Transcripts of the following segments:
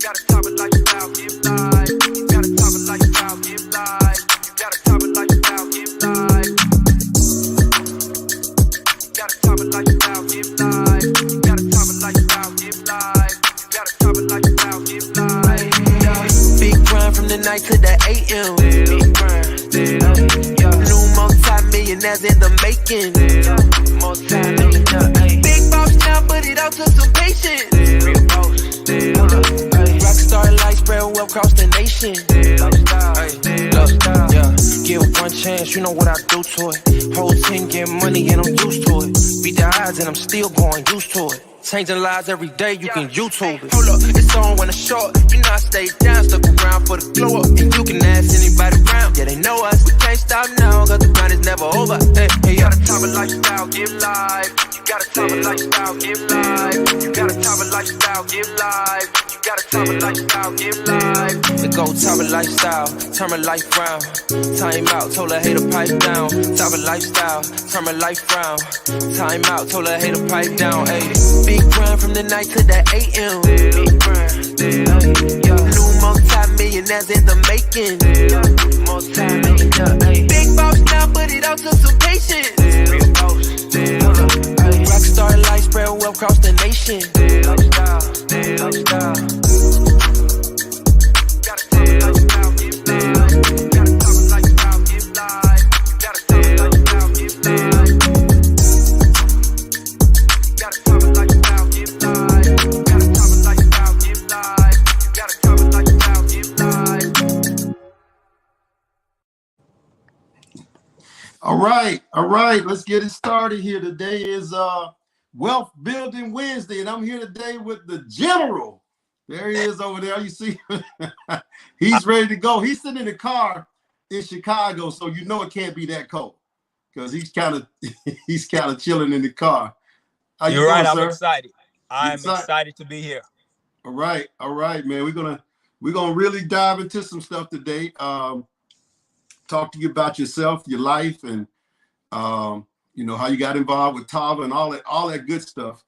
got a Tava lifestyle, give life. You got a Tava lifestyle, give life. You got a Tava lifestyle, give life. You got a Tava lifestyle, give life. You got a Tava lifestyle, give life. You got a Tava lifestyle, give life. Big grind from the night to the AM. Big grind, new multi-millionaires in the making. Multi-millionaire, big boss now, but it all took some patience. Real boss. Rockstar life spread well across the nation. Yeah, give one chance, you know what I do to it. Whole team get money and I'm used to it. Beat the odds and I'm still going used to it. Changing lives every day, you can YouTube it. Hold up, it's on when it's short. You know I stay down, stuck around for the glow up. And you can ask anybody around, yeah they know us. We can't stop now, cause the grind is never over. Hey, you got a Tava lifestyle, give life. You got a Tava lifestyle, give life. You got a Tava lifestyle, give life. You got a Tava lifestyle, give life. The go Tava lifestyle, turn my life round. Time out, told her hater pipe down. Tava lifestyle, turn my life round. Time out, told her hater pipe down. Hey, big grind from the night to the AM. Big grind, new multi-millionaires in the making. Multi-millionaire, big boss now, but it all took some patience. Real boss. Rockstar life spread well across the nation. Lifestyle. All right, let's get it started here. Today is Wealth Building Wednesday, and I'm here today with the General. There he is over there. You see, he's ready to go. He's sitting in the car in Chicago, so you know it can't be that cold because he's kind of chilling in the car. You're right. I'm excited. I'm excited to be here. All right, man. We're gonna really dive into some stuff today. Talk to you about yourself, your life, and you know how you got involved with Tava and all that good stuff.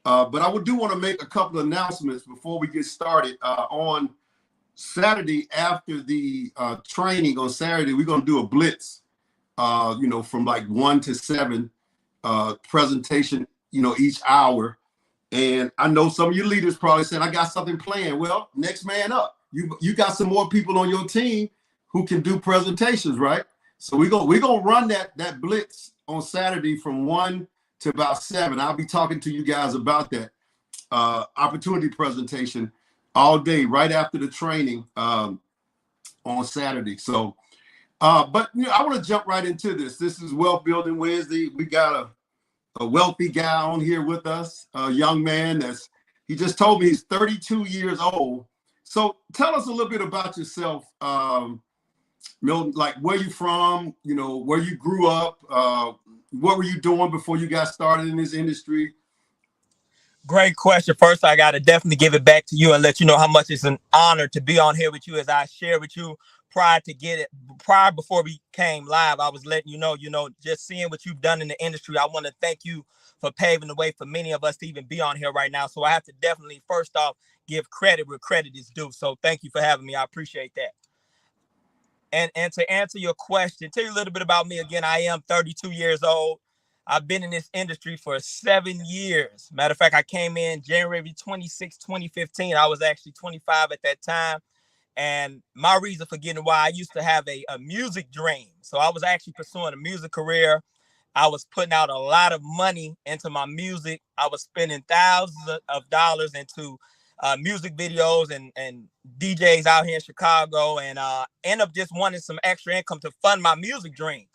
But I do want to make a couple of announcements before we get started. On Saturday, after the training on Saturday, we're gonna do a blitz. You know, from like 1 to 7 presentation. You know, each hour. And I know some of your leaders probably said, "I got something planned." Well, next man up. You got some more people on your team who can do presentations, right? So we're gonna run that blitz on Saturday from 1 to about 7. I'll be talking to you guys about that opportunity presentation all day, right after the training on Saturday. So, but you know, I want to jump right into this. This is Wealth Building Wednesday. We got a wealthy guy on here with us, a young man he just told me he's 32 years old. So tell us a little bit about yourself. Milton, like where you from, you know, where you grew up, what were you doing before you got started in this industry? Great question. First, I got to definitely give it back to you and let you know how much it's an honor to be on here with you. As I shared with you prior before we came live, I was letting you know, just seeing what you've done in the industry. I want to thank you for paving the way for many of us to even be on here right now. So I have to definitely, first off, give credit where credit is due. So thank you for having me. I appreciate that. And to answer your question, tell you a little bit about me. Again, I am 32 years old. I've been in this industry for 7 years. Matter of fact, I came in January 26, 2015. I was actually 25 at that time. And my reason for getting why I used to have a music dream. So I was actually pursuing a music career. I was putting out a lot of money into my music. I was spending thousands of dollars into music videos and DJs out here in Chicago, and end up just wanting some extra income to fund my music dream,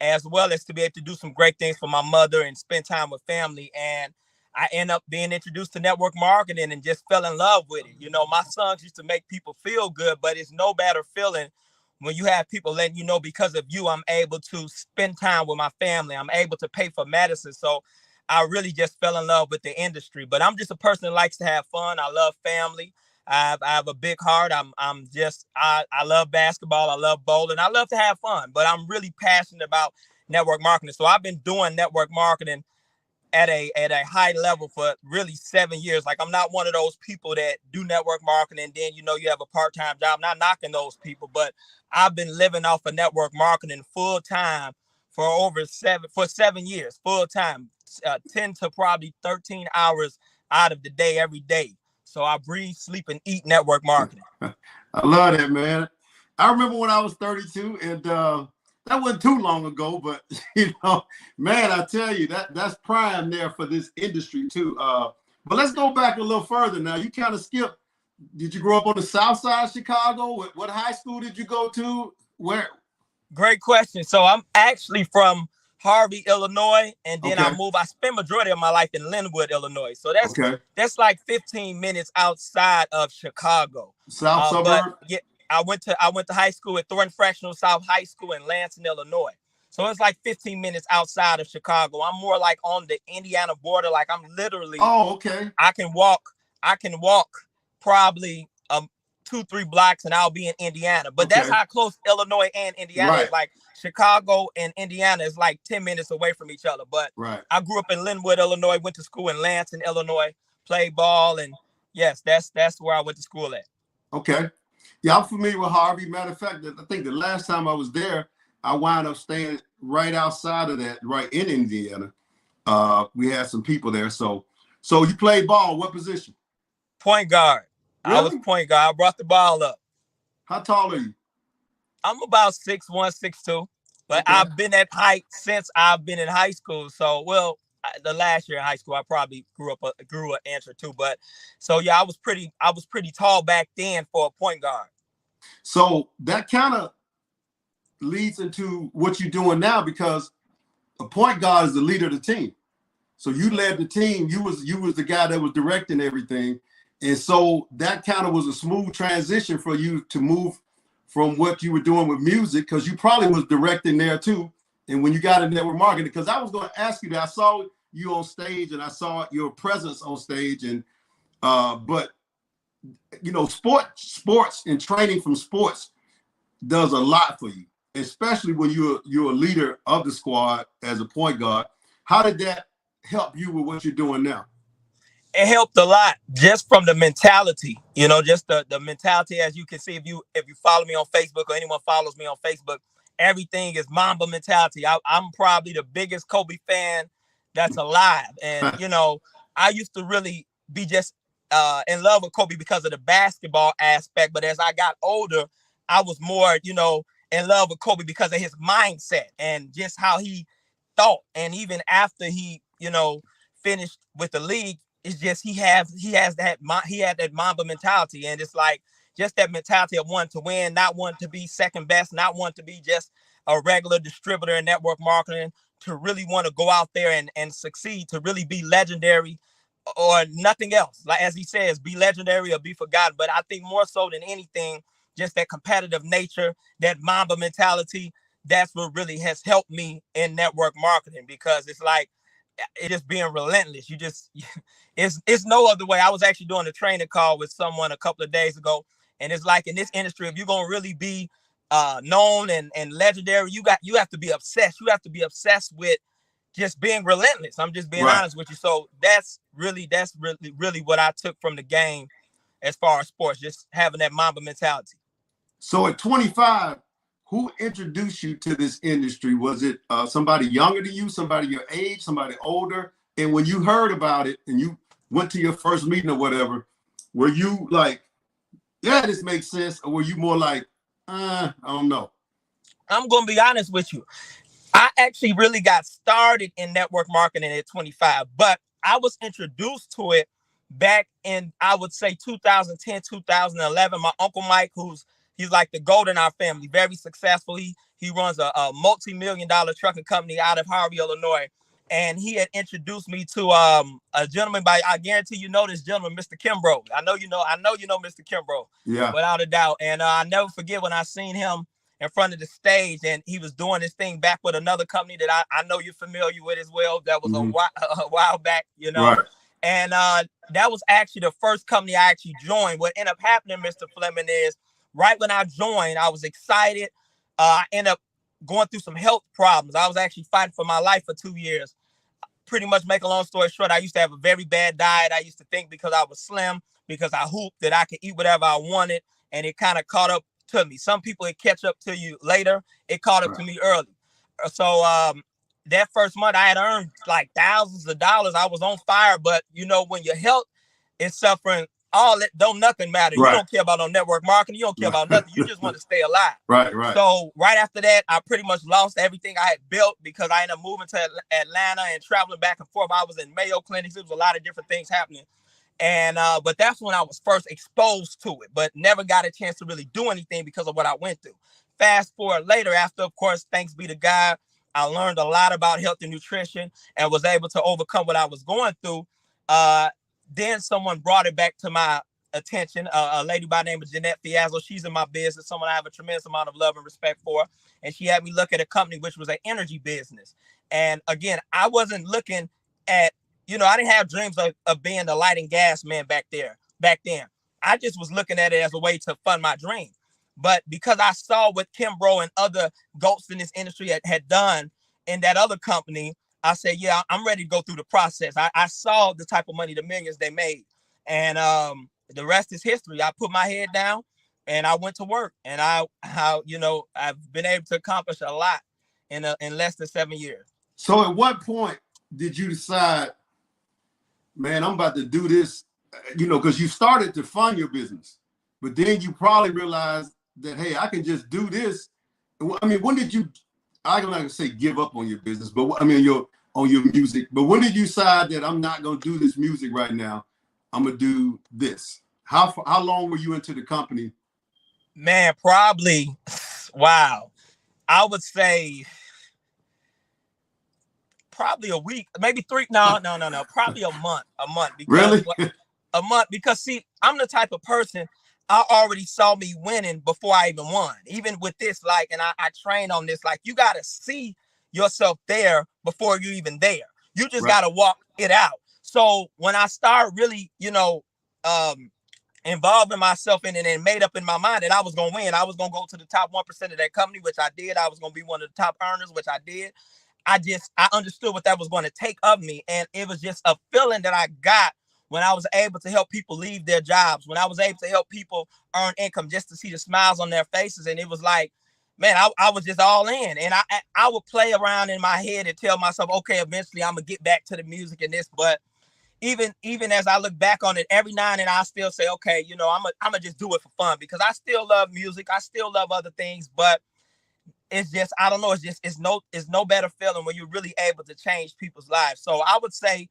as well as to be able to do some great things for my mother and spend time with family. And I end up being introduced to network marketing and just fell in love with it. You know, my songs used to make people feel good, but it's no better feeling when you have people letting you know, because of you, I'm able to spend time with my family. I'm able to pay for medicine. So I really just fell in love with the industry. But I'm just a person that likes to have fun. I love family. I have a big heart. I love basketball. I love bowling. I love to have fun, but I'm really passionate about network marketing. So I've been doing network marketing at a high level for really 7 years. Like, I'm not one of those people that do network marketing and then you have a part-time job. I'm not knocking those people, but I've been living off of network marketing full time for 7 years, full time, 10 to probably 13 hours out of the day every day. So I breathe, sleep, and eat network marketing. I love that, man. I remember when I was 32, and that wasn't too long ago, but man, I tell you, that's prime there for this industry too. But let's go back a little further now. You kind of skipped. Did you grow up on the south side of Chicago? What high school did you go to? Where? Great question. So I'm actually from Harvey, Illinois, and then Okay. I spent majority of my life in Linwood, Illinois. So that's like 15 minutes outside of Chicago. South suburb. But yeah, I went to high school at Thornton Fractional South High School in Lansing, Illinois. So it's like 15 minutes outside of Chicago. I'm more like on the Indiana border. Like, I'm literally. Oh, okay. I can walk probably 2-3 blocks and I'll be in Indiana. But that's how close Illinois and Indiana is. Like, Chicago and Indiana is like 10 minutes away from each other. But I grew up in Linwood, Illinois, went to school in Lansing, Illinois, played ball, and yes, that's where I went to school at. Okay. Yeah, I'm familiar with Harvey. Matter of fact, I think the last time I was there, I wound up staying right outside of that, right in Indiana. We had some people there. So you played ball. What position? Point guard. Really? I was point guard. I brought the ball up. How tall are you? I'm about 6'1", 6'2", but I've been at height since I've been in high school. So, the last year in high school, I probably grew an inch or two. But so yeah, I was pretty tall back then for a point guard. So that kind of leads into what you're doing now, because a point guard is the leader of the team. So you led the team. You was the guy that was directing everything. And so that kind of was a smooth transition for you to move from what you were doing with music, because you probably was directing there too. And when you got in network marketing, because I was going to ask you that, I saw you on stage and I saw your presence on stage, and but sports and training from sports does a lot for you, especially when you're a leader of the squad as a point guard. How did that help you with what you're doing now? It helped a lot just from the mentality, just the mentality. As you can see, if you follow me on Facebook, or anyone follows me on Facebook, everything is Mamba mentality. I'm probably the biggest Kobe fan that's alive. And, I used to really be just in love with Kobe because of the basketball aspect. But as I got older, I was more, in love with Kobe because of his mindset and just how he thought. And even after he, finished with the league, it's just he had that Mamba mentality, and it's like just that mentality of wanting to win, not wanting to be second best, not wanting to be just a regular distributor in network marketing, to really want to go out there and succeed, to really be legendary or nothing else. Like, as he says, be legendary or be forgotten. But I think more so than anything, just that competitive nature, that Mamba mentality, that's what really has helped me in network marketing, because it's like, it is being relentless. It's no other way. I was actually doing a training call with someone a couple of days ago, and it's like, in this industry, if you're gonna really be known and legendary, you have to be obsessed. You have to be obsessed with just being relentless. I'm just being honest with you. So that's really what I took from the game as far as sports, just having that Mamba mentality. So at 25, who introduced you to this industry? Was it somebody younger than you, somebody your age, somebody older? And when you heard about it and you went to your first meeting or whatever, were you like, yeah, this makes sense? Or were you more like, I don't know? I'm going to be honest with you. I actually really got started in network marketing at 25, but I was introduced to it back in, I would say, 2010, 2011. My Uncle Mike, he's like the goat in our family, very successful. He runs a multi-million-dollar trucking company out of Harvey, Illinois. And he had introduced me to a gentleman I guarantee you know this gentleman, Mr. Kimbrough. I know you know Mr. Kimbrough, without a doubt. And I never forget when I seen him in front of the stage, and he was doing this thing back with another company that I know you're familiar with as well. That was a while back, Right. And that was actually the first company I actually joined. What ended up happening, Mr. Fleming, is right when I joined, I was excited. I ended up going through some health problems. I was actually fighting for my life for 2 years. pretty much make a long story short, I used to have a very bad diet. I used to think because I was slim, because I hooped, that I could eat whatever I wanted, and it kind of caught up to me. Some people, it catch up to you later. It caught up to me early. So that first month, I had earned like thousands of dollars. I was on fire, but you know, when your health is suffering, all that don't nothing matter. Right. You don't care about no network marketing. You don't care about nothing. You just want to stay alive. Right. So right after that, I pretty much lost everything I had built because I ended up moving to Atlanta and traveling back and forth. I was in Mayo clinics. There was a lot of different things happening. And but that's when I was first exposed to it, but never got a chance to really do anything because of what I went through. Fast forward later, after, of course, thanks be to God, I learned a lot about health and nutrition and was able to overcome what I was going through. Then someone brought it back to my attention, a lady by the name of Jeanette Fiazzo. She's in my business, someone I have a tremendous amount of love and respect for. And she had me look at a company which was an energy business. And again, I wasn't looking at, you know, I didn't have dreams of being the light and gas man back then. I just was looking at it as a way to fund my dream. But because I saw what Kimbrough and other goats in this industry had done in that other company, I said, yeah, I'm ready to go through the process. I saw the type of money, the millions they made. And the rest is history. I put my head down and I went to work. And you know, I've been able to accomplish a lot in less than 7 years. So at what point did you decide, man, I'm about to do this, you know, because you started to fund your business, but then you probably realized that, hey, I can just do this. I mean, when did you, I'm not gonna say give up on your business, but I mean, on your music, but when did you decide that I'm not gonna do this music right now? I'm gonna do this. How long were you into the company? Man, probably, wow. I would say probably a week, maybe 3. No. Probably a month. Because, really? A month, because see, I'm the type of person, I already saw me winning before I even won. Even with this, like, and I train on this, like, you got to see yourself there before you even there. You just got to walk it out. So when I start really, you know, involving myself in it and made up in my mind that I was going to win, I was going to go to the top 1% of that company, which I did. I was going to be one of the top earners, which I did. I understood what that was going to take of me. And it was just a feeling that I got when I was able to help people leave their jobs, when I was able to help people earn income just to see the smiles on their faces. And it was like, man, I was just all in. And I would play around in my head and tell myself, okay, eventually I'm going to get back to the music and this. But even as I look back on it, every now and then I still say, okay, you know, I'm gonna just do it for fun, because I still love music. I still love other things, but it's just, I don't know. It's no better feeling when you're really able to change people's lives. So I would say,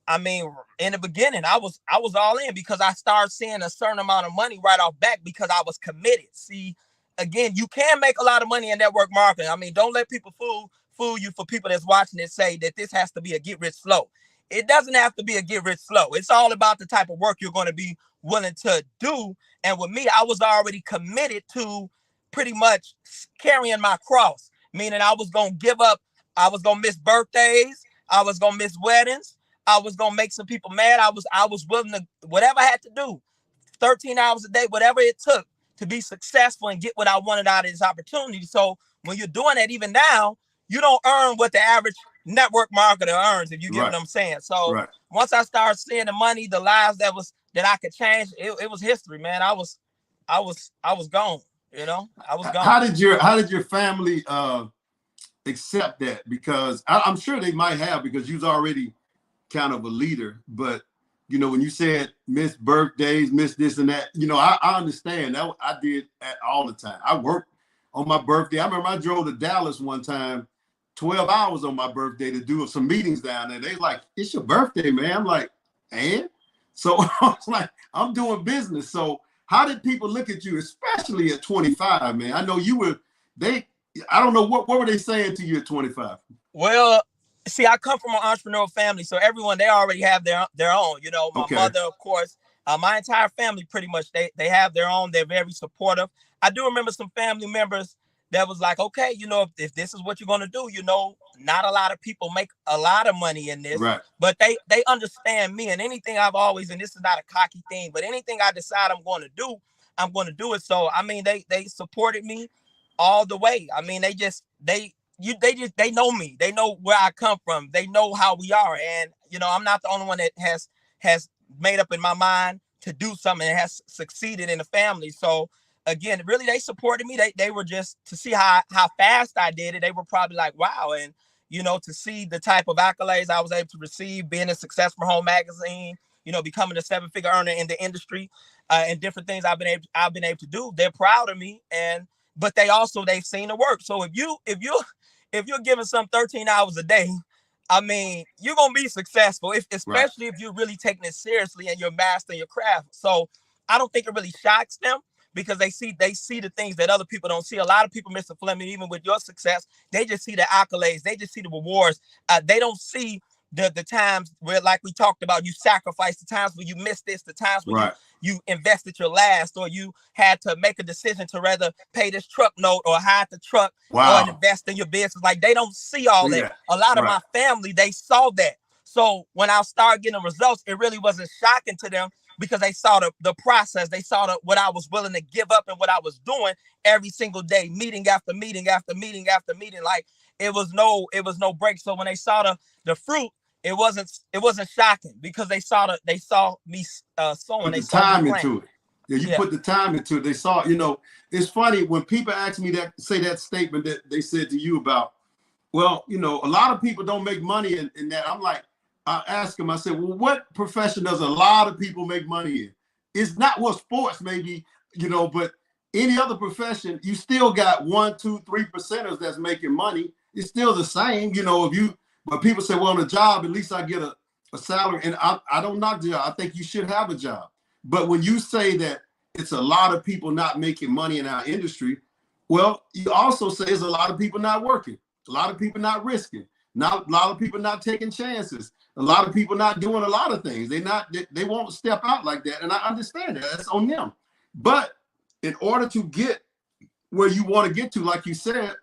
I mean, in the beginning, I was all in, because I started seeing a certain amount of money right off back because I was committed. See, again, you can make a lot of money in network marketing. I mean, don't let people fool you, for people that's watching it, say that this has to be a get rich slow. It doesn't have to be a get rich slow. It's all about the type of work you're going to be willing to do. And with me, I was already committed to pretty much carrying my cross, meaning I was going to give up. I was going to miss birthdays. I was going to miss weddings. I was going to make some people mad. I was willing to, whatever I had to do, 13 hours a day, whatever it took to be successful and get what I wanted out of this opportunity. So when you're doing that, even now, you don't earn what the average network marketer earns, if you get what I'm saying. So once I started seeing the money, the lives that I could change, it was history, man. I was gone, you know, I was gone. How did your family accept that? Because I'm sure they might have, because you was already kind of a leader, but you know, when you said miss birthdays, miss this and that, you know, I understand that. I did all the time. I worked on my birthday. I remember I drove to Dallas one time, 12 hours on my birthday, to do some meetings down there. They like, it's your birthday, man. I'm like, and? So I was like, I'm doing business. So how did people look at you, especially at 25, man? I know you were, I don't know, what were they saying to you at 25? Well, see, I come from an entrepreneurial family, so everyone, they already have their own. You know, my mother, of course, my entire family, pretty much, they have their own. They're very supportive. I do remember some family members that was like, okay, you know, if this is what you're going to do, you know, not a lot of people make a lot of money in this, but they understand me, and anything I've always, and this is not a cocky thing, but anything I decide I'm going to do it. So, I mean, they supported me all the way. I mean, they they know me. They know where I come from. They know how we are. And, I'm not the only one that has made up in my mind to do something and has succeeded in the family. So again, really, they supported me. They were just to see how fast I did it. They were probably like, wow. And, to see the type of accolades I was able to receive, being a Success from Home magazine, becoming a 7-figure earner in the industry, and different things I've been able to do. They're proud of me. But they've seen the work. So if you're giving some 13 hours a day, I mean, you're going to be successful, especially if you're really taking it seriously and you're mastering your craft. So I don't think it really shocks them because they see the things that other people don't see. A lot of people, Mr. Fleming, even with your success, they just see the accolades. They just see the rewards. They don't see the times where, like we talked about, you sacrifice, the times where you missed this, the times where you invested your last, or you had to make a decision to rather pay this truck note or hire the truck or invest in your business. Like, they don't see all that. A lot of my family, they saw that. So when I started getting results, it really wasn't shocking to them because they saw the process. They saw what I was willing to give up and what I was doing every single day, meeting after meeting after meeting after meeting. Like, it was no break. So when they saw the fruit, it wasn't shocking because they saw me sowing. They saw time me into it. Yeah, you put the time into it. They saw, it's funny when people ask me say that statement that they said to you about, well, a lot of people don't make money in that. I'm like, I ask them, I said, well, what profession does a lot of people make money in? It's not what sports maybe, but any other profession, you still got 1%, 2%, 3%ers that's making money. It's still the same, but people say, well, on a job, at least I get a salary. And I don't knock the job. I think you should have a job. But when you say that it's a lot of people not making money in our industry, well, you also say there's a lot of people not working, a lot of people not risking, not a lot of people not taking chances, a lot of people not doing a lot of things. They won't step out like that. And I understand that. That's on them. But in order to get where you want to get to, like you said,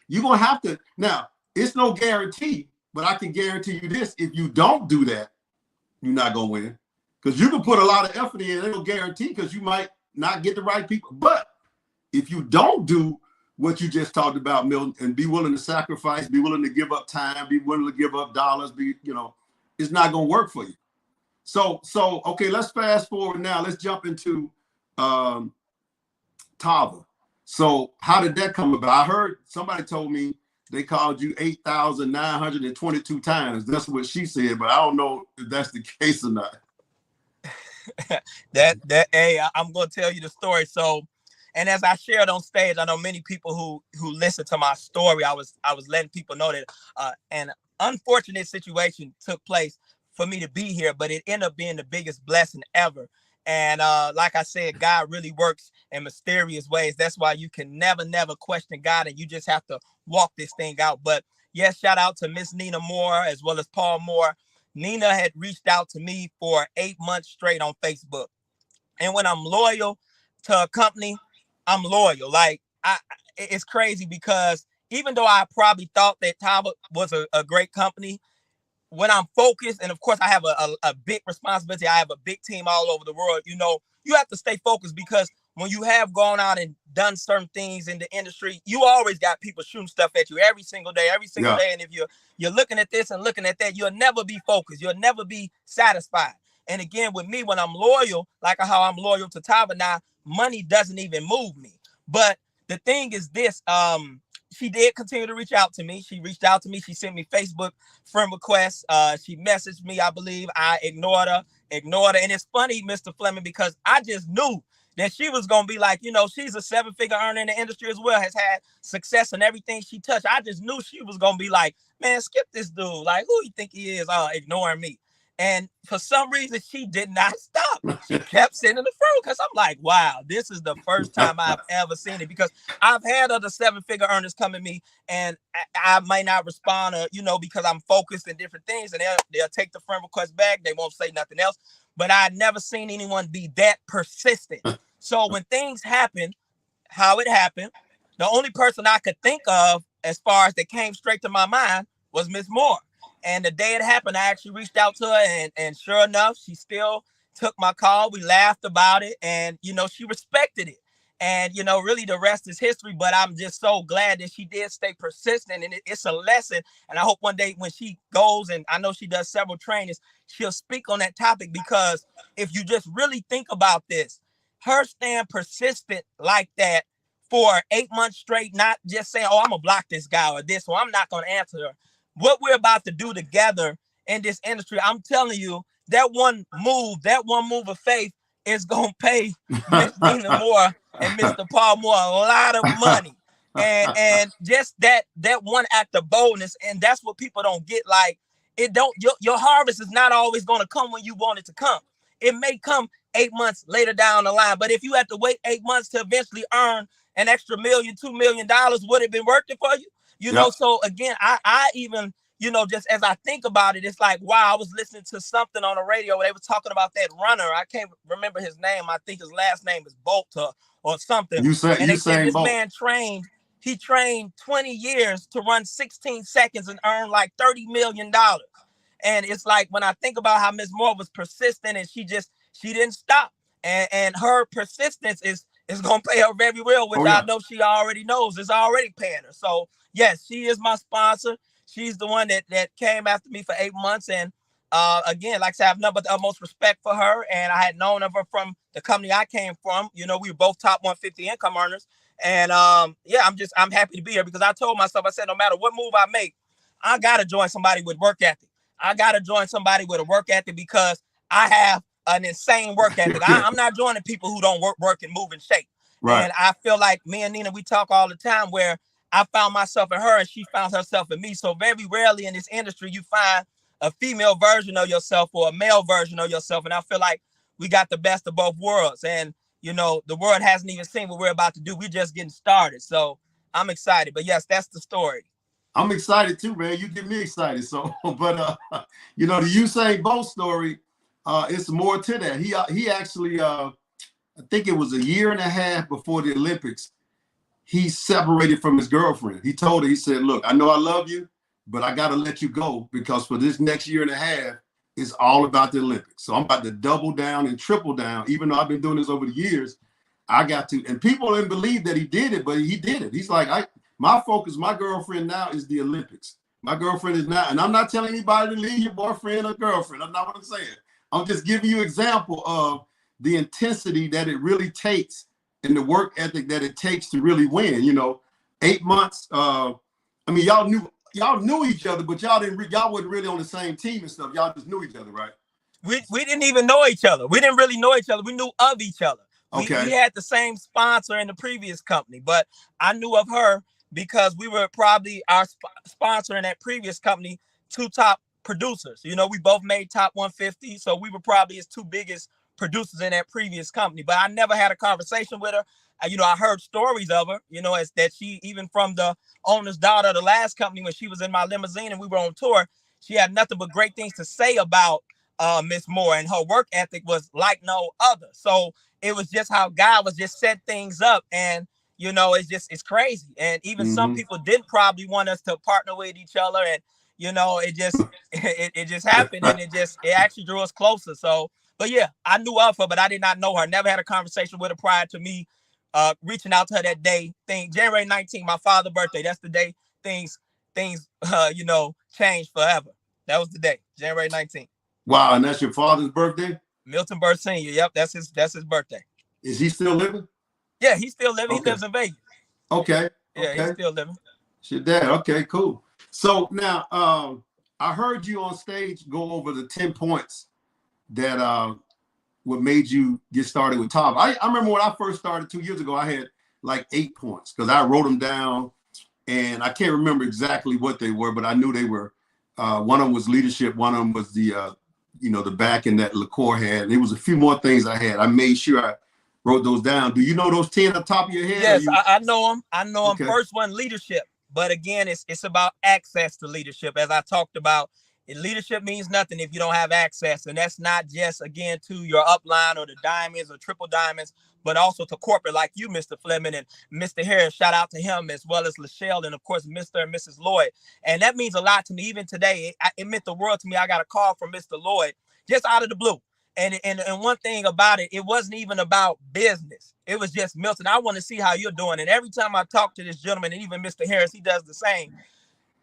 you're going to have to. Now, it's no guarantee, but I can guarantee you this. If you don't do that, you're not going to win. Because you can put a lot of effort in, it'll guarantee because you might not get the right people. But if you don't do what you just talked about, Milton, and be willing to sacrifice, be willing to give up time, be willing to give up dollars, it's not going to work for you. So okay, let's fast forward now. Let's jump into Tava. So how did that come about? I heard somebody told me they called you 8,922 times. That's what she said, but I don't know if that's the case or not. Hey, I'm going to tell you the story. So, and as I shared on stage, I know many people who listen to my story. I was letting people know that an unfortunate situation took place for me to be here, but it ended up being the biggest blessing ever. And like I said, God really works in mysterious ways. That's why you can never question God, and you just have to walk this thing out. But yes, shout out to Miss Nina Moore as well as Paul Moore. Nina had reached out to me for 8 months straight on Facebook. And when I'm loyal to a company, I'm loyal. Like, it's crazy because even though I probably thought that Tava was a great company, when I'm focused, and of course I have a big responsibility, I have a big team all over the world, you have to stay focused because when you have gone out and done certain things in the industry, you always got people shooting stuff at you every single day. And if you're looking at this and looking at that, you'll never be focused. You'll never be satisfied. And again, with me, when I'm loyal, like how I'm loyal to Tava now, money doesn't even move me. But the thing is this, she did continue to reach out to me. She reached out to me. She sent me Facebook friend requests. She messaged me, I believe. I ignored her. And it's funny, Mr. Fleming, because I just knew that she was going to be like, she's a 7-figure earner in the industry as well, has had success in everything she touched. I just knew she was going to be like, man, skip this dude. Like, who you think he is ignoring me? And for some reason, she did not stop. She kept sending the fruit because I'm like, wow, this is the first time I've ever seen it, because I've had other 7-figure earners come at me and I might not respond, because I'm focused in different things, and they'll take the friend request back. They won't say nothing else. But I'd never seen anyone be that persistent. So when things happen, how it happened, the only person I could think of as far as that came straight to my mind was Miss Moore. And the day it happened, I actually reached out to her, and sure enough, she still took my call. We laughed about it, and she respected it. And, you know, really the rest is history. But I'm just so glad that she did stay persistent. And it's a lesson. And I hope one day when she goes, and I know she does several trainings, she'll speak on that topic. Because if you just really think about this, her staying persistent like that for 8 months straight, not just saying, oh, I'm going to block this guy or this, or I'm not going to answer her. What we're about to do together in this industry, I'm telling you, that one move of faith is going to pay Miss Nina Moore and Mr. Paul Moore a lot of money. And just that one act of boldness, and that's what people don't get. Like, it don't, your harvest is not always going to come when you want it to come. It may come 8 months later down the line, but if you have to wait 8 months to eventually earn an extra $1 million, $2 million, would it been worth it for you? You know, so again, I even, you know, just as I think about it, it's like, wow, I was listening to something on the radio where they were talking about that runner. I can't remember his name. I think his last name is Bolt or something. And they said this man trained 20 years to run 16 seconds and earn like $30 million. And it's like, when I think about how Miss Moore was persistent and she didn't stop. And her persistence is going to pay her very well, which I know she already knows is already paying her. So yes, she is my sponsor. She's the one that came after me for 8 months. And again, like I said, I have nothing but the utmost respect for her. And I had known of her from the company I came from. You know, we were both top 150 income earners. And yeah, I'm happy to be here, because I told myself, I said, no matter what move I make, I got to join somebody with work ethic. I got to join somebody with a work ethic, because I have an insane work ethic. I'm not joining people who don't work and move and shake. Right. And I feel like me and Nina, we talk all the time, where I found myself in her and she found herself in me. So very rarely in this industry you find a female version of yourself or a male version of yourself. And I feel like we got the best of both worlds. And, you know, the world hasn't even seen what we're about to do. We're just getting started. So I'm excited. But yes, that's the story. I'm excited too, man. You get me excited. So, but you know, the Usain Bolt story, it's more to that. He actually, I think it was a year and a half before the Olympics, he separated from his girlfriend. He told her, he said, look, I know I love you, but I got to let you go, because for this next year and a half, it's all about the Olympics. So I'm about to double down and triple down. Even though I've been doing this over the years, I got to. And people didn't believe that he did it, but he did it. He's like, my focus, my girlfriend now is the Olympics. My girlfriend is not, and I'm not telling anybody to leave your boyfriend or girlfriend. That's not what I'm saying. I'm just giving you an example of the intensity that it really takes and the work ethic that it takes to really win. You know, 8 months. I mean, y'all knew each other, but y'all wasn't really on the same team and stuff. Y'all just knew each other, right? We didn't even know each other. We didn't really know each other. We knew of each other. We had the same sponsor in the previous company, but I knew of her because we were probably our sponsor in that previous company, 2 top producers. You know, we both made top 150, so we were probably his 2 biggest producers in that previous company. But I never had a conversation with her. You know, I heard stories of her, you know, as that she, even from the owner's daughter of the last company, when she was in my limousine and we were on tour, she had nothing but great things to say about Miss Moore, and her work ethic was like no other. So it was just how God was just set things up. And, you know, it's crazy. And even some people didn't probably want us to partner with each other. And, you know, it just happened, and it actually drew us closer. So, but yeah, I knew of her, but I did not know her. Never had a conversation with her prior to me reaching out to her that day. January 19th, my father's birthday. That's the day things you know, changed forever. That was the day, January 19th. Wow, and that's your father's birthday? Milton Burr Sr. Yep, that's his birthday. Is he still living? Yeah, he's still living. Okay. He lives in Vegas. Okay. Yeah, he's still living. It's your dad. Okay, cool. So now I heard you on stage go over the 10 points that what made you get started with Tava. I remember when I first started 2 years ago, I had like 8 points because I wrote them down, and I can't remember exactly what they were, but I knew they were. One of them was leadership. One of them was the the backing that LaCour had. And there was a few more things I had. I made sure I wrote those down. Do you know those 10 on top of your head? Yes, I know them. I know them. First one, leadership. But again, it's about access to leadership. As I talked about, leadership means nothing if you don't have access. And that's not just, again, to your upline or the diamonds or triple diamonds, but also to corporate like you, Mr. Fleming, and Mr. Harris. Shout out to him, as well as Lachelle, and of course, Mr. and Mrs. Lloyd. And that means a lot to me. Even today, it meant the world to me. I got a call from Mr. Lloyd just out of the blue. And one thing about it, it wasn't even about business. It was just, Milton, I want to see how you're doing. And every time I talk to this gentleman, and even Mr. Harris, he does the same.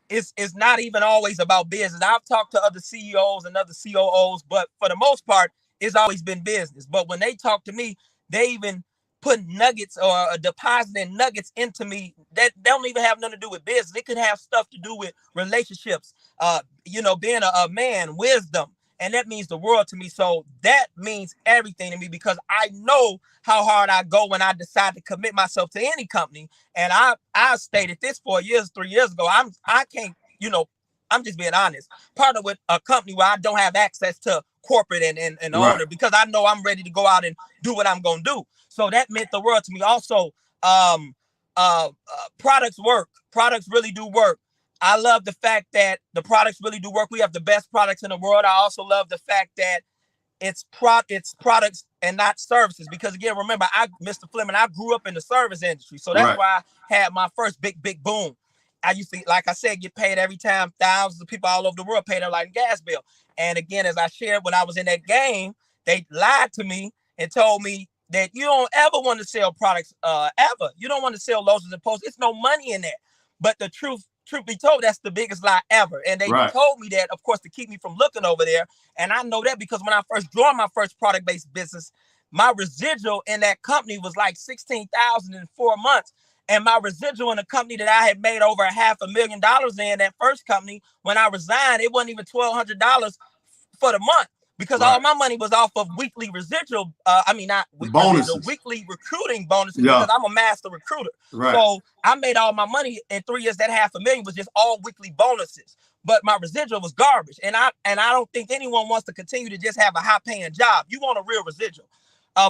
It's not even always about business. I've talked to other CEOs and other COOs, but for the most part, it's always been business. But when they talk to me, they even put nuggets or depositing nuggets into me that don't even have nothing to do with business. It could have stuff to do with relationships, being a man, wisdom. And that means the world to me. So that means everything to me, because I know how hard I go when I decide to commit myself to any company. And I stated this 4 years, 3 years ago. I can't, I'm just being honest. Partner with a company where I don't have access to corporate and Right. owner, because I know I'm ready to go out and do what I'm gonna do. So that meant the world to me. Also, products work. Products really do work. I love the fact that the products really do work. We have the best products in the world. I also love the fact that it's products and not services. Because again, remember, Mr. Fleming, I grew up in the service industry. So that's Right. why I had my first big boom. I used to, like I said, get paid every time. Thousands of people all over the world pay their light and gas bill. And again, as I shared, when I was in that game, they lied to me and told me that you don't ever want to sell products, ever. You don't want to sell lotions and posts. It's no money in that. But the truth be told, that's the biggest lie ever. And they Right. told me that, of course, to keep me from looking over there. And I know that because when I first joined my first product-based business, my residual in that company was like $16,000 in 4 months. And my residual in a company that I had made over $500,000 in, that first company, when I resigned, it wasn't even $1,200 for the month, because Right. all my money was off of weekly residual. Not Bonuses. weekly recruiting bonuses, Yeah. because I'm a master recruiter. Right. So I made all my money in 3 years. That $500,000 was just all weekly bonuses, but my residual was garbage. And I don't think anyone wants to continue to just have a high paying job. You want a real residual.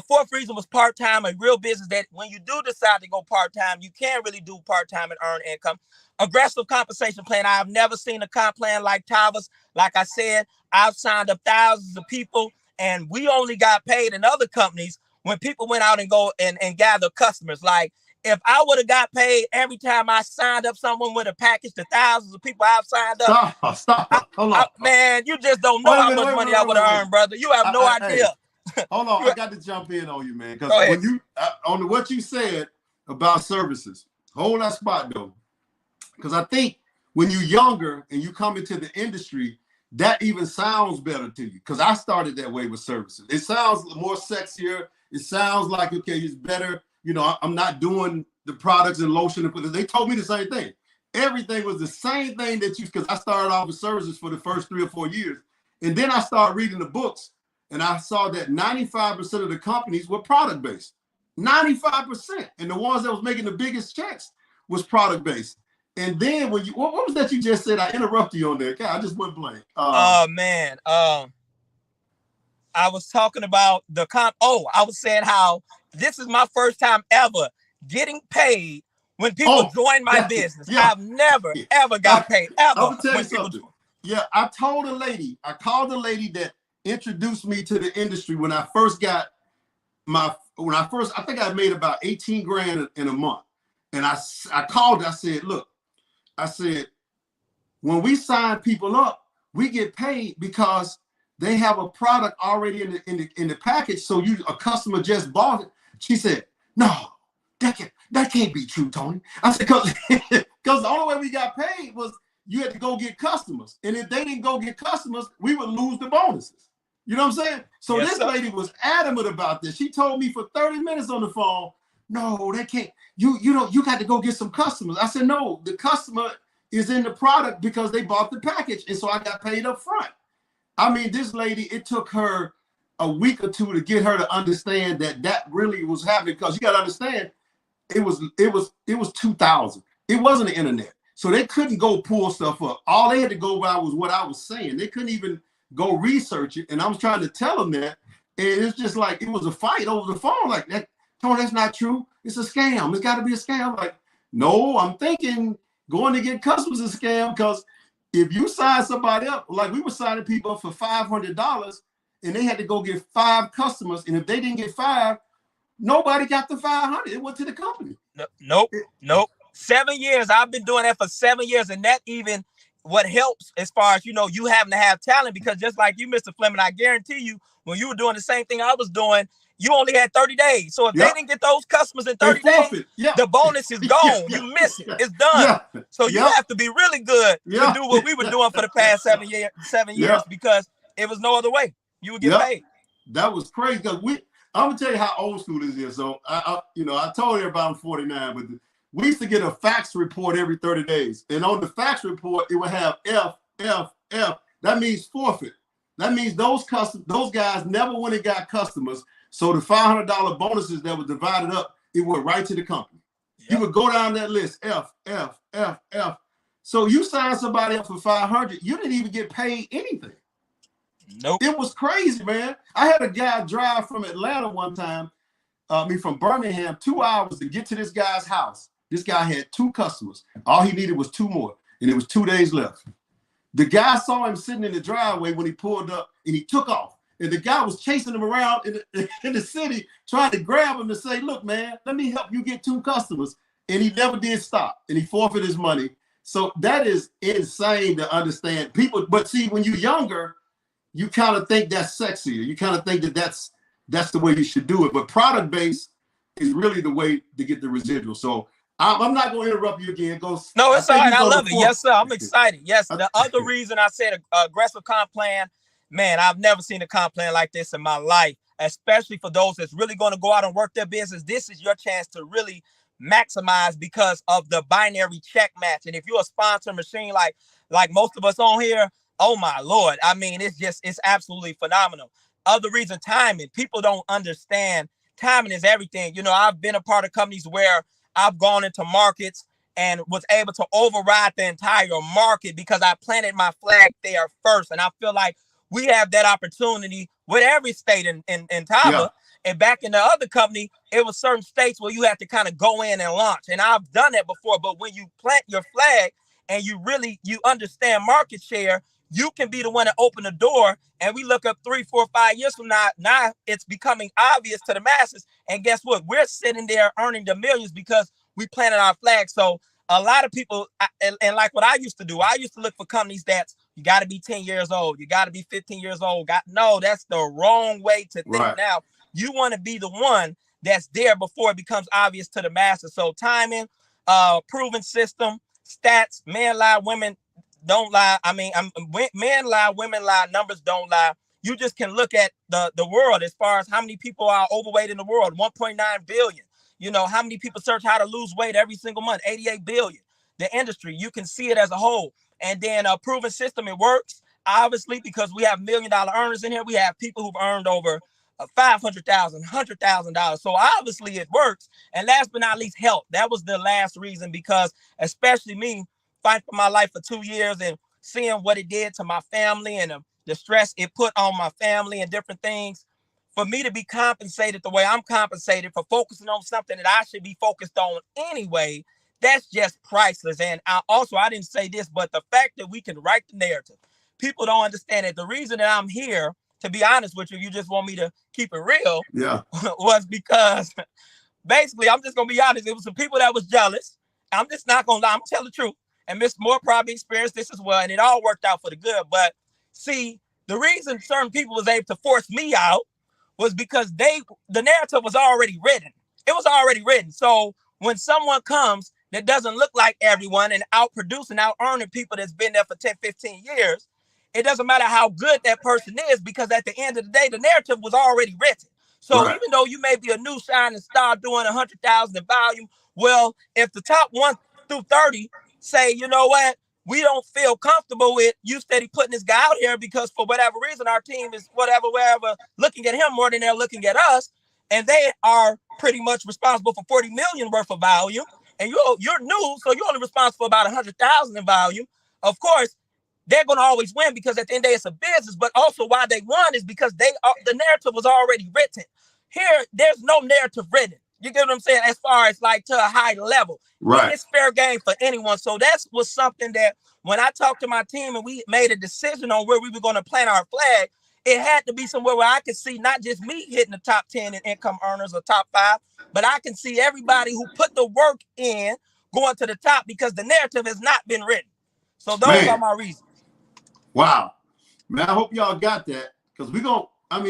Fourth reason was part-time, a real business that when you do decide to go part-time, you can't really do part-time and earn income. Aggressive compensation plan. I have never seen a comp plan like Tava's. Like I said, I've signed up thousands of people, and we only got paid in other companies when people went out and go and gather customers. Like, if I would have got paid every time I signed up someone with a package to thousands of people I've signed up. Stop. Hold on. Man, you just don't know how much money I would have earned, brother. You have no idea. Hold on, I got to jump in on you, man. Because Go ahead. when you on what you said about services, hold that spot though. Because I think when you're younger and you come into the industry, that even sounds better to you. Because I started that way with services. It sounds more sexier. It sounds like, okay, it's better. I'm not doing the products and lotion. They told me the same thing. Everything was the same thing because I started off with services for the first 3 or 4 years. And then I started reading the books, and I saw that 95% of the companies were product-based. 95%. And the ones that was making the biggest checks was product-based. And then when what was that you just said? I interrupted you on there. God, I just went blank. Man. I was talking about the comp. Oh, I was saying how this is my first time ever getting paid when people join my business. Yeah. I've never, ever got paid, ever. I'm going to tell you something. Yeah, I called a lady that introduced me to the industry when I first got I think I made about 18 grand in a month. And I called her, I said, look, when we sign people up, we get paid because they have a product already in the package. So a customer just bought it. She said, no, that can't be true, Tony. I said, because the only way we got paid was you had to go get customers. And if they didn't go get customers, we would lose the bonuses. You know what I'm saying? So yes, this lady was adamant about this. She told me for 30 minutes on the phone, no, they can't. You got to go get some customers. I said, no, the customer is in the product because they bought the package. And so I got paid up front. I mean, this lady, it took her a week or two to get her to understand that really was happening, because you got to understand, it was 2000. It wasn't the internet. So they couldn't go pull stuff up. All they had to go by was what I was saying. They couldn't even go research it. And I was trying to tell them that. And it's just like, it was a fight over the phone. Like, that, Tony, that's not true. It's a scam. It's got to be a scam. Like, no, I'm thinking going to get customers is a scam, because if you sign somebody up, like we were signing people up for $500 and they had to go get 5 customers. And if they didn't get 5, nobody got the 500. It went to the company. Nope. 7 years. I've been doing that for 7 years. And that even what helps as far as, you having to have talent, because just like you, Mr. Fleming, I guarantee you, when you were doing the same thing I was doing, you only had 30 days. So if they didn't get those customers in 30 days, the bonus is gone. You miss it. It's done. So you have to be really good to do what we were doing for the past 7 years, because it was no other way. You would get paid. That was crazy, because I'm gonna tell you how old school this is. So I told everybody I'm 49, but we used to get a fax report every 30 days. And on the fax report, it would have F, F, F. That means forfeit. That means those guys never went and got customers. So the $500 bonuses that were divided up, it went right to the company. Yep. You would go down that list, F, F, F, F. So you signed somebody up for 500, you didn't even get paid anything. Nope. It was crazy, man. I had a guy drive from Atlanta one time, from Birmingham, 2 hours to get to this guy's house. This guy had 2 customers. All he needed was 2 more, and it was 2 days left. The guy saw him sitting in the driveway when he pulled up, and he took off. And the guy was chasing him around in the city, trying to grab him and say, look, man, let me help you get 2 customers. And he never did stop, and he forfeited his money. So that is insane to understand. People, but see, when you're younger, you kind of think that's sexier. You kind of think that that's the way you should do it. But product-based is really the way to get the residual. So I'm not going to interrupt you again. No, it's all right. I love it. Yes, sir. I'm excited. Yes. The other reason I said aggressive comp plan, man, I've never seen a comp plan like this in my life, especially for those that's really going to go out and work their business. This is your chance to really maximize because of the binary check match. And if you're a sponsor machine like most of us on here, oh my Lord. I mean, it's absolutely phenomenal. Other reason, timing. People don't understand timing is everything. I've been a part of companies where I've gone into markets and was able to override the entire market because I planted my flag there first. And I feel like we have that opportunity with every state in Tava. Yeah. And back in the other company, it was certain states where you have to kind of go in and launch. And I've done that before. But when you plant your flag and you understand market share, you can be the one to open the door. And we look up 3, 4, 5 years from now it's becoming obvious to the masses. And guess what? We're sitting there earning the millions because we planted our flag. So a lot of people, and like what I used to do, I used to look for companies that you got to be 10 years old. You got to be 15 years old. No, that's the wrong way to think. Right. Now. You want to be the one that's there before it becomes obvious to the masses. So timing, proven system, stats, men lie, women don't lie. I mean, men lie, women lie, numbers don't lie. You just can look at the world as far as how many people are overweight in the world, 1.9 billion. How many people search how to lose weight every single month, 88 billion. The industry, you can see it as a whole. And then a proven system, it works, obviously, because we have $1 million earners in here. We have people who've earned over $500,000, $100,000. So obviously it works. And last but not least, health. That was the last reason, because especially me fighting for my life for 2 years and seeing what it did to my family and the stress it put on my family and different things. For me to be compensated the way I'm compensated for focusing on something that I should be focused on anyway, that's just priceless. And I didn't say this, but the fact that we can write the narrative, people don't understand it. The reason that I'm here, to be honest with you, you just want me to keep it real, was because basically, I'm just going to be honest, it was some people that was jealous. I'm just not going to lie. I'm going to tell the truth. And Miss Moore probably experienced this as well, and it all worked out for the good. But see, the reason certain people was able to force me out was because the narrative was already written. It was already written. So when someone comes that doesn't look like everyone and out-producing, out-earning people that's been there for 10, 15 years, it doesn't matter how good that person is, because at the end of the day, the narrative was already written. So even though you may be a new shining star doing 100,000 in volume, well, if the top 1 through 30 say, you know what, we don't feel comfortable with you steady putting this guy out here because for whatever reason, our team is whatever, looking at him more than they're looking at us, and they are pretty much responsible for 40 million worth of volume, and you're new, so you're only responsible for about 100,000 in volume. Of course, they're going to always win because at the end of the day, it's a business, but also why they won is because the narrative was already written. Here, there's no narrative written. You get what I'm saying? As far as like to a high level. Right. It's fair game for anyone. So that was something that when I talked to my team and we made a decision on where we were going to plant our flag, it had to be somewhere where I could see not just me hitting the top 10 in income earners or top 5, but I can see everybody who put the work in going to the top because the narrative has not been written. So those are Man, my reasons. wow. Man, I hope y'all got that, because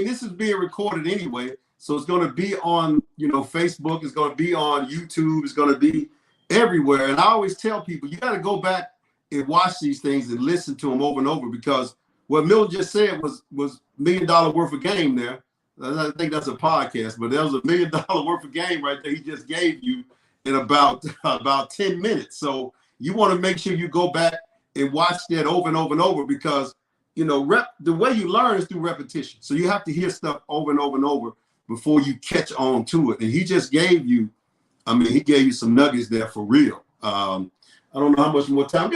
this is being recorded anyway. So it's going to be on, Facebook. It's going to be on YouTube. It's going to be everywhere. And I always tell people, you got to go back and watch these things and listen to them over and over, because what Milton just said was $1 million worth of game there. I think that's a podcast, but there was $1 million worth of game right there he just gave you in about 10 minutes. So you want to make sure you go back and watch that over and over and over, because the way you learn is through repetition. So you have to hear stuff over and over and over before you catch on to it. And he just gave you, he gave you some nuggets there for real. I don't know how much more time. We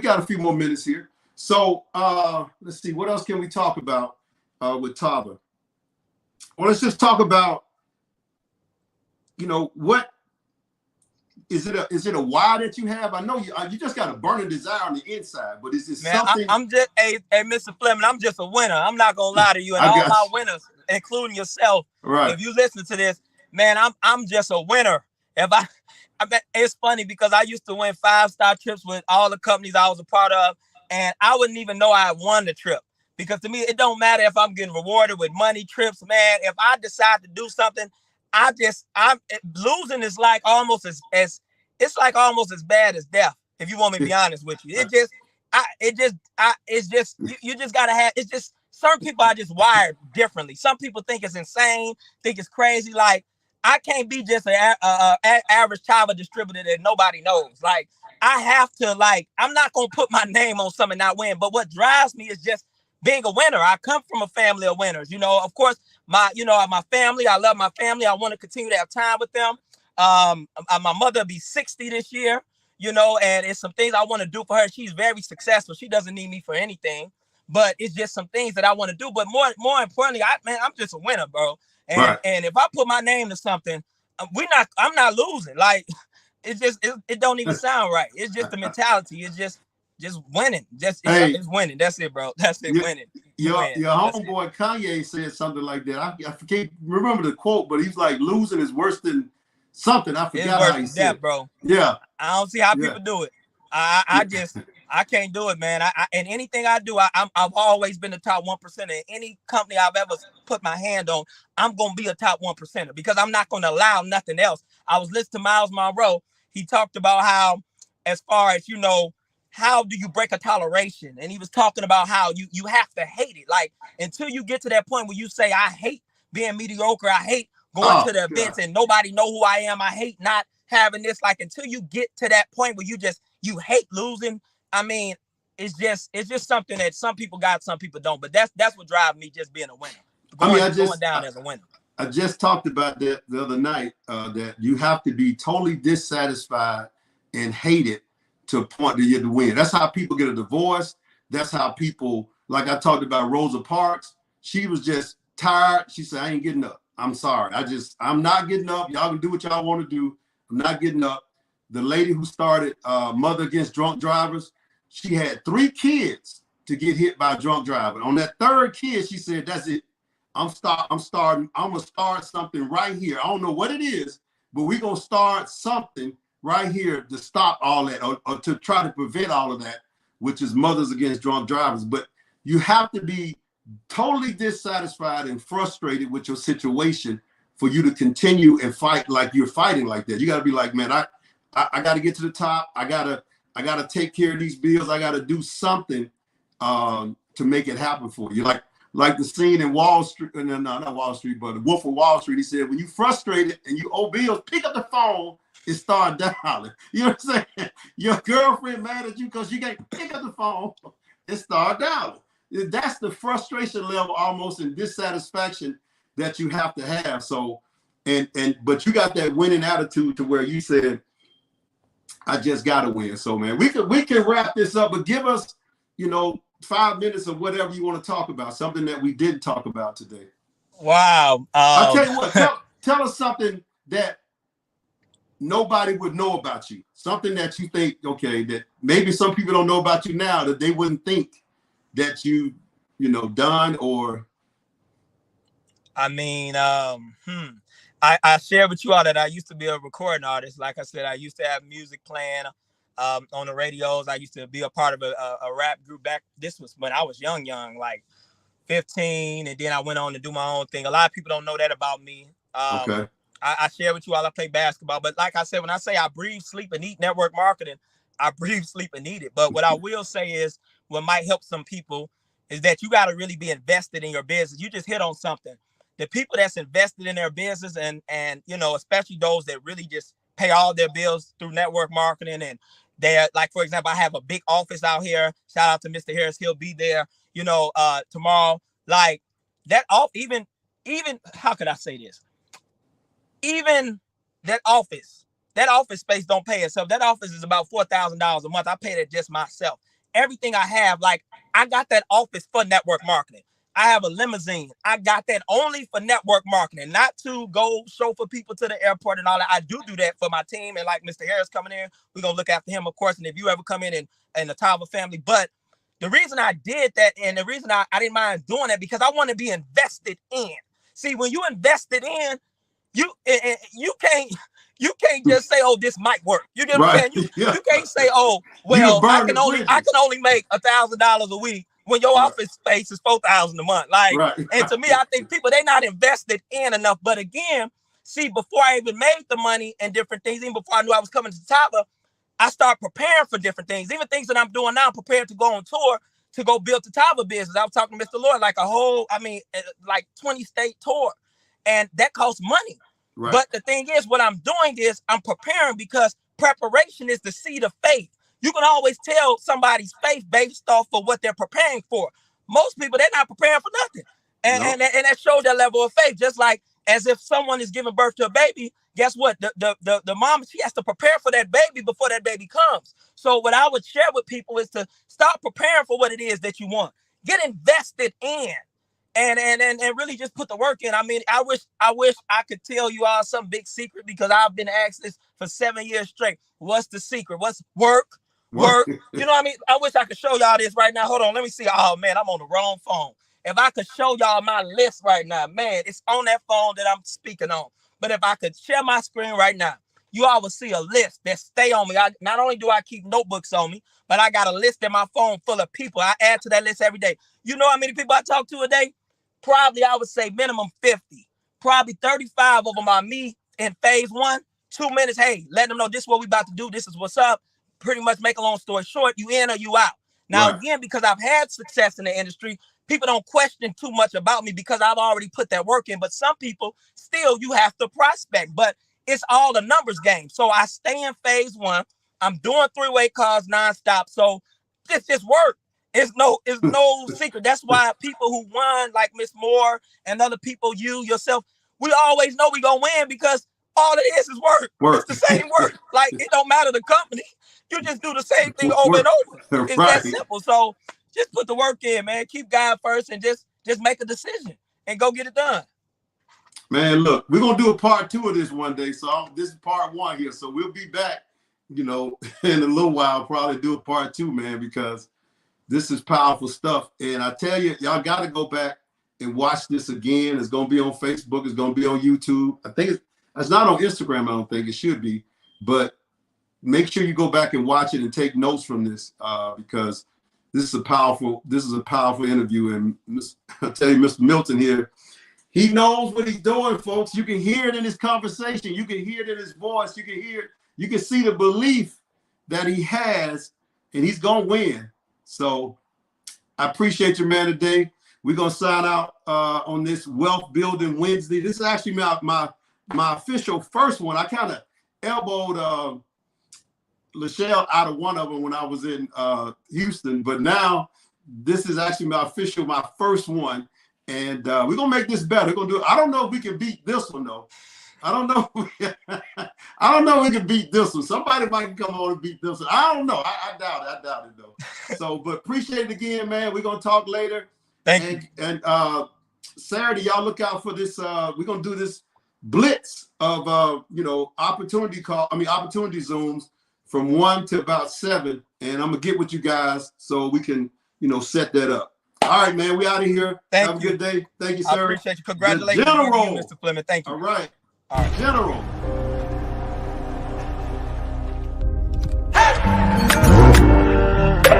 got a few more minutes here. So let's see, what else can we talk about with Tava? Well, let's just talk about, what is it a why that you have? I know you just got a burning desire on the inside, but is it something? I'm just hey Mr. Fleming, I'm just a winner. I'm not gonna lie to you, and all my winners, including yourself. Right. If you listen to this, man, I'm just a winner. It's funny because I used to win 5-star trips with all the companies I was a part of, and I wouldn't even know I won the trip, because to me it don't matter if I'm getting rewarded with money, trips, man. If I decide to do something, losing is like almost as it's like almost as bad as death, if you want me to be honest with you. You just gotta have, it's just certain people are just wired differently. Some people think it's insane, think it's crazy. Like, I can't be just an average Tava distributor that nobody knows. Like, I have to, I'm not gonna put my name on something and not win. But what drives me is just being a winner. I come from a family of winners. Of course, my family, I love my family. I want to continue to have time with them. My mother will be 60 this year, and it's some things I want to do for her. She's very successful. She doesn't need me for anything, but it's just some things that I want to do. But more importantly, I'm just a winner, bro. And right. And if I put my name to something, I'm not losing. Like, it don't even sound right. It's just the mentality. It's just winning. It's winning. That's it, bro. That's it. Winning. Your homeboy Kanye said something like that. I can't remember the quote, but he's like, losing is worse than something. I forgot how he said, bro. Yeah. I don't see how people do it. I can't do it, man. And anything I do, I've always been the top 1%. In any company I've ever put my hand on, I'm gonna be a top 1%er, because I'm not gonna allow nothing else. I was listening to Miles Monroe. He talked about how, as far as how do you break a toleration? And he was talking about how you have to hate it. Like, until you get to that point where you say, I hate being mediocre, I hate going to the events and nobody know who I am, I hate not having this. Like, until you get to that point where you hate losing, it's just something that some people got, some people don't. But that's what drives me, just being a winner. Going down as a winner. I just talked about that the other night, that you have to be totally dissatisfied and hate it to a point that you have to win. That's how people get a divorce. That's how people, like I talked about Rosa Parks. She was just tired. She said, I ain't getting up. I'm sorry. I'm not getting up. Y'all can do what y'all want to do. I'm not getting up. The lady who started Mother Against Drunk Drivers, she had 3 kids to get hit by a drunk driver. On that 3rd kid, she said, that's it. I'm gonna start something right here. I don't know what it is, but we're gonna start something right here to stop all that, or to try to prevent all of that, which is Mothers Against Drunk Drivers. But you have to be totally dissatisfied and frustrated with your situation for you to continue and fight like you're fighting like that. You got to be like, man, I got to get to the top. I gotta take care of these bills. I got to do something to make it happen for you. Like the scene in Wall Street, no, not Wall Street, but the Wolf of Wall Street. He said, when you frustrated and you owe bills, pick up the phone and start dialing. You know what I'm saying? Your girlfriend mad at you because you can't pick up the phone and start dialing. That's the frustration level almost, and dissatisfaction that you have to have. So, but you got that winning attitude to where you said, I just gotta win. So, man, we can wrap this up, but give us, 5 minutes of whatever you want to talk about, something that we didn't talk about today. Wow. I'll tell you what, tell us something that nobody would know about you. Something that you think, okay, that maybe some people don't know about you now, that they wouldn't think that you done, or. I shared with you all that I used to be a recording artist. Like I said, I used to have music playing. on the radios. I used to be a part of a rap group back. This was when I was young, like 15, and then I went on to do my own thing. A lot of people don't know that about me. Okay. I share with you while I play basketball, but like I said, when I say I breathe, sleep, and eat network marketing, I breathe, sleep, and eat it. But what I will say is what might help some people is that you got to really be invested in your business. You just hit on something. The people that's invested in their business and especially those that really just pay all their bills through network marketing, and they're like, for example, I have a big office out here. Shout out to Mr. Harris. He'll be there, tomorrow. Like that off, even how could I say this? Even that office space don't pay itself. That office is about $4,000 a month. I pay that just myself. Everything I have, like I got that office for network marketing. I have a limousine. I got that only for network marketing, not to go chauffeur people to the airport and all that. I do that for my team. And like Mr. Harris coming in, we're going to look after him, of course. And if you ever come in the Tava family, but the reason I did that and the reason I didn't mind doing that, because I want to be invested in. See, when you invested in, you can't just say, oh, this might work. You get what I'm saying? You can't say, oh, well, I can only make $1,000 a week when your office space is $4,000 a month. Like, and to me, I think people, they're not invested in enough. But again, see, before I even made the money and different things, even before I knew I was coming to Tava, I started preparing for different things. Even things that I'm doing now, I'm prepared to go on tour to go build the Tava business. I was talking to Mr. Lloyd, like like 20-state tour. And that costs money. Right. But the thing is, what I'm doing is I'm preparing, because preparation is the seed of faith. You can always tell somebody's faith based off of what they're preparing for. Most people, they're not preparing for nothing. And that shows their level of faith. Just like as if someone is giving birth to a baby, guess what? The mom, she has to prepare for that baby before that baby comes. So what I would share with people is to start preparing for what it is that you want. Get invested in. And really just put the work in. I mean, I wish I could tell you all some big secret, because I've been asked this for 7 years straight. What's the secret? What's work? You know what I mean? I wish I could show y'all this right now. Hold on, let me see. Oh man, I'm on the wrong phone. If I could show y'all my list right now, man, it's on that phone that I'm speaking on. But if I could share my screen right now, you all will see a list that stay on me. Not only do I keep notebooks on me, but I got a list in my phone full of people. I add to that list every day. You know how many people I talk to a day? Probably, I would say minimum 50. Probably 35 of them are me in phase 1. 2 minutes, hey, let them know this is what we about to do. This is what's up. Pretty much, make a long story short, you in or you out. Now, again, because I've had success in the industry, people don't question too much about me because I've already put that work in. But some people, still, you have to prospect. But it's all a numbers game. So I stay in phase 1. I'm doing 3-way calls nonstop. So this just work. It's no secret. That's why people who won, like Miss Moore and other people, you, yourself, we always know we gonna win, because all it is work. It's the same work. Like, it don't matter the company. You just do the same thing over and over. It's that simple. So just put the work in, man. Keep God first and just make a decision and go get it done. Man, look, we're gonna do a part 2 of this one day. So this is part 1 here. So we'll be back, in a little while, probably do a part 2, man, because this is powerful stuff. And I tell you, y'all got to go back and watch this again. It's going to be on Facebook. It's going to be on YouTube. I think it's not on Instagram. I don't think it should be. But make sure you go back and watch it and take notes from this, because this is a powerful interview. And I'll tell you, Mr. Milton here, he knows what he's doing, folks. You can hear it in his conversation. You can hear it in his voice. You can see the belief that he has, and he's going to win. So I appreciate you, man, today. We're going to sign out on this Wealth Building Wednesday. This is actually my official first one. I kind of elbowed Lachelle out of one of them when I was in Houston. But now this is actually my first one. And we're going to make this better. We're going to do it. I don't know if we can beat this one, though. I don't know if we can beat this one. Somebody might come on and beat this one. I don't know. I doubt it though. So, but appreciate it again, man. We're gonna talk later. Thank you. And Saturday, y'all look out for this. We're gonna do this blitz of opportunity Zooms from 1 to about 7, and I'm gonna get with you guys so we can set that up. All right, man. We out of here. Have a good day. Thank you, sir. I appreciate you. Congratulations, Mr. Fleming. Thank you. All right. All right. General. Hey! Come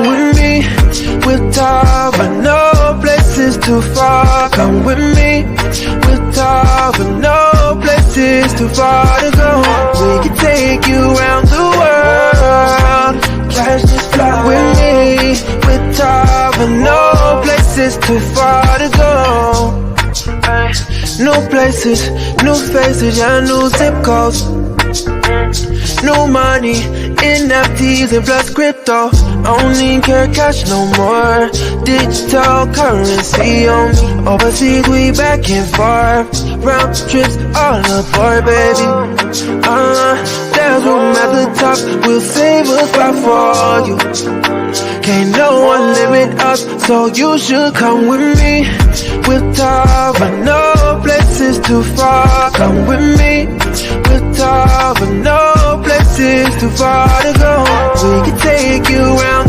with me, with Tava, no place is too far. Come with me, with Tava, no place is too far to go. We can take you around the world, cash this fly with me, with Tava, no place is too far to go. New places, new faces, yeah, new zip codes. New money, NFTs and plus crypto. I don't need care cash no more. Digital currency on me. Overseas we back and forth. Round trips all aboard, baby. There's room at the top. We'll save a spot for you. Can't no one limit us, so you should come with me. With Tava, no place is too far. Come with me. With Tava, no place is too far to go. We can take you around